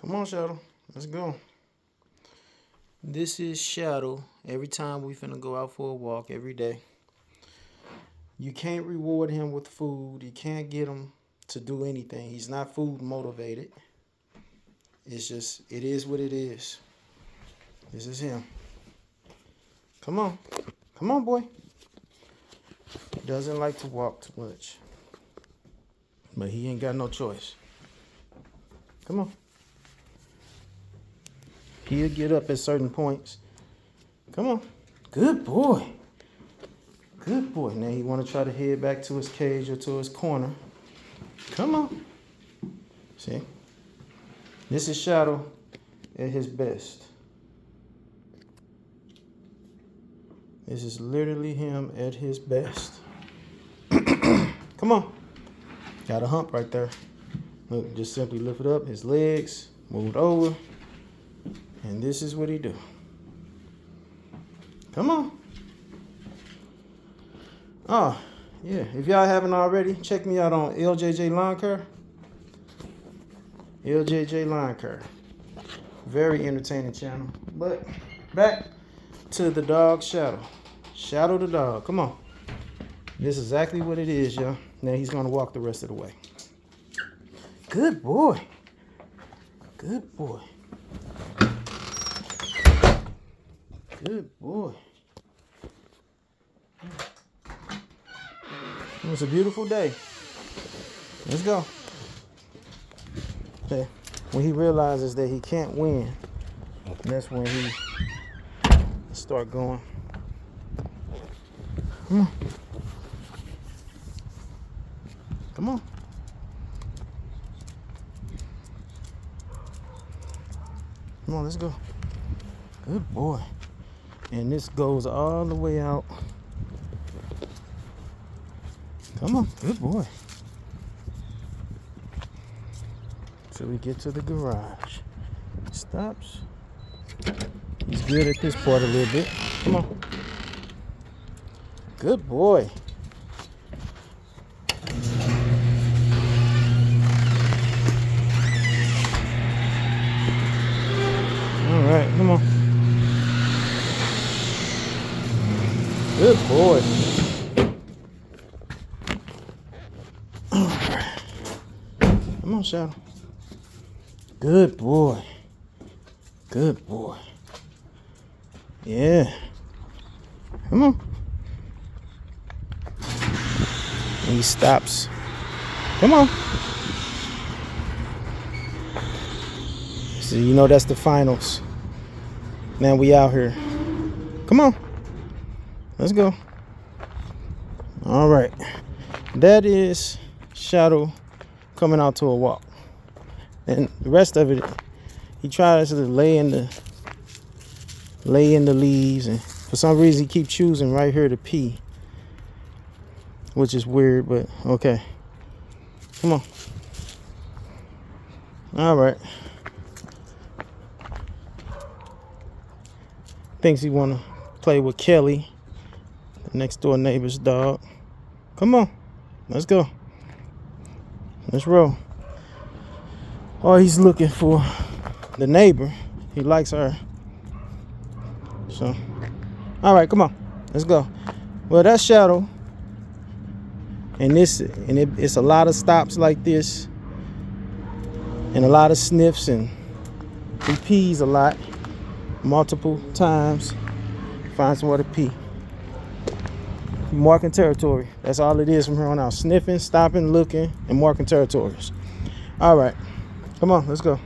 Come on, Shadow. Let's go. This is Shadow. Every time we finna go out for a walk every day. You can't reward him with food. You can't get him to do anything. He's not food motivated. It's just, it is what it is. This is him. Come on. Come on, boy. He doesn't like to walk too much. But he ain't got no choice. Come on. He'll get up at certain points. Come on. Good boy. Good boy. Now he want to try to head back to his cage or to his corner. Come on. See? This is Shadow at his best. This is literally him at his best. Come on. Got a hump right there. Look, just simply lift it up. His legs moved over. And this is what he do. Come on. Oh, yeah. If y'all haven't already, check me out on LJJ Lawn Care. LJJ Lawn Care. Very entertaining channel. But back to the dog Shadow. Shadow the dog. Come on. This is exactly what it is, y'all. Now he's going to walk the rest of the way. Good boy. Good boy. Good boy. It's a beautiful day. Let's go. Okay. When he realizes that he can't win, that's when he start going. Come on. Come on. Come on, let's go. Good boy. And this goes all the way out. Come on, good boy. So we get to the garage. Stops. He's good at this part a little bit. Come on. Good boy. All right, come on. Good boy. All right. Come on, Shadow. Good boy. Good boy. Yeah. Come on. And he stops. Come on. So you know that's the finals. Now we out here. Come on. Let's go. All right. That is Shadow coming out to a walk. And the rest of it, he tries to lay in the leaves, and for some reason he keeps choosing right here to pee, which is weird, but okay. Come on. All right. Thinks he want to play with Kelly, the next door neighbor's dog. Come on. Let's go. Let's roll. Oh, he's looking for the neighbor. He likes her. So, all right, come on. Let's go. Well, that's Shadow. And it's a lot of stops like this. And a lot of sniffs, and he pees a lot. Multiple times. Find somewhere to pee. Marking territory. That's all it is from here on out. Sniffing, stopping, looking, and marking territories. All right. Come on, let's go.